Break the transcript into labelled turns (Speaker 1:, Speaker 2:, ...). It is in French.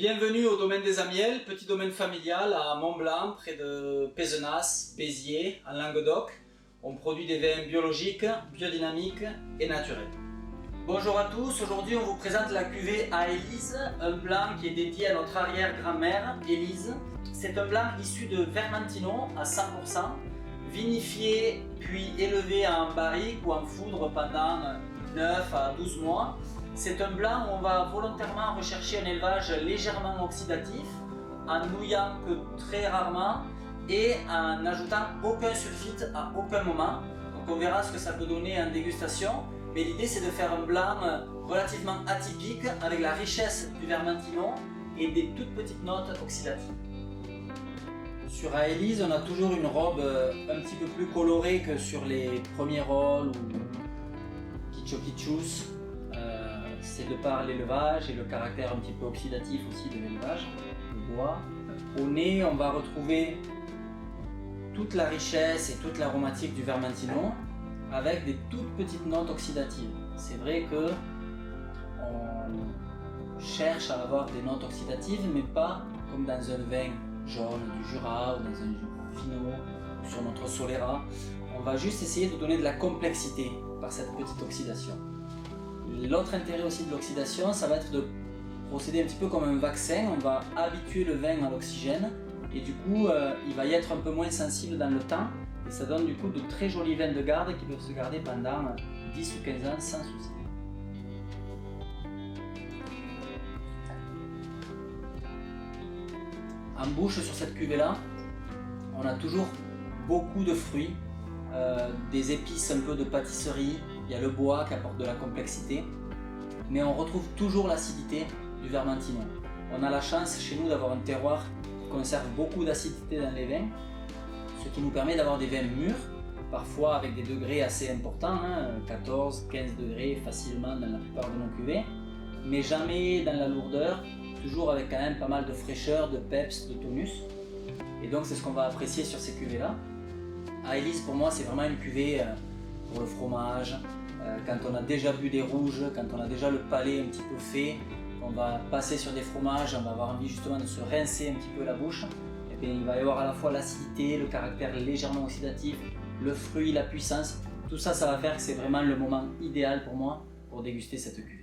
Speaker 1: Bienvenue au domaine des Amiels, petit domaine familial à Mont-Blanc, près de Pézenas, Béziers, en Languedoc. On produit des vins biologiques, biodynamiques et naturels. Bonjour à tous, aujourd'hui on vous présente la cuvée à Élise, un blanc qui est dédié à notre arrière-grand-mère, Élise. C'est un blanc issu de Vermentino à 100%, vinifié puis élevé en barrique ou en foudre pendant 9 à 12 mois. C'est un blanc où on va volontairement rechercher un élevage légèrement oxydatif, en nouillant que très rarement et en n'ajoutant aucun sulfite à aucun moment. Donc on verra ce que ça peut donner en dégustation, mais l'idée c'est de faire un blanc relativement atypique avec la richesse du Vermentino et des toutes petites notes oxydatives. Sur Aélise, on a toujours une robe un petit peu plus colorée que sur les premiers rôles ou Kitcho-Kitchous. C'est de par l'élevage et le caractère un petit peu oxydatif aussi de l'élevage, le bois. Au nez, on va retrouver toute la richesse et toute l'aromatique du Vermentino avec des toutes petites notes oxydatives. C'est vrai que on cherche à avoir des notes oxydatives, mais pas comme dans un vin jaune du Jura ou dans un Fino ou sur notre Solera. On va juste essayer de donner de la complexité par cette petite oxydation. L'autre intérêt aussi de l'oxydation, ça va être de procéder un petit peu comme un vaccin. On va habituer le vin à l'oxygène et du coup il va y être un peu moins sensible dans le temps et ça donne du coup de très jolis vins de garde qui peuvent se garder pendant 10 ou 15 ans sans souci. En bouche sur cette cuvée là, on a toujours beaucoup de fruits, des épices un peu de pâtisserie. Il y a le bois qui apporte de la complexité, mais on retrouve toujours l'acidité du Vermentino. On a la chance chez nous d'avoir un terroir qui conserve beaucoup d'acidité dans les vins, ce qui nous permet d'avoir des vins mûrs, parfois avec des degrés assez importants, 14, 15 degrés facilement dans la plupart de nos cuvées, mais jamais dans la lourdeur, toujours avec quand même pas mal de fraîcheur, de peps, de tonus. Et donc c'est ce qu'on va apprécier sur ces cuvées-là. Aélise pour moi c'est vraiment une cuvée pour le fromage, quand on a déjà bu des rouges, quand on a déjà le palais un petit peu fait, on va passer sur des fromages, on va avoir envie justement de se rincer un petit peu la bouche, et bien il va y avoir à la fois l'acidité, le caractère légèrement oxydatif, le fruit, la puissance, tout ça, ça va faire que c'est vraiment le moment idéal pour moi pour déguster cette cuvée.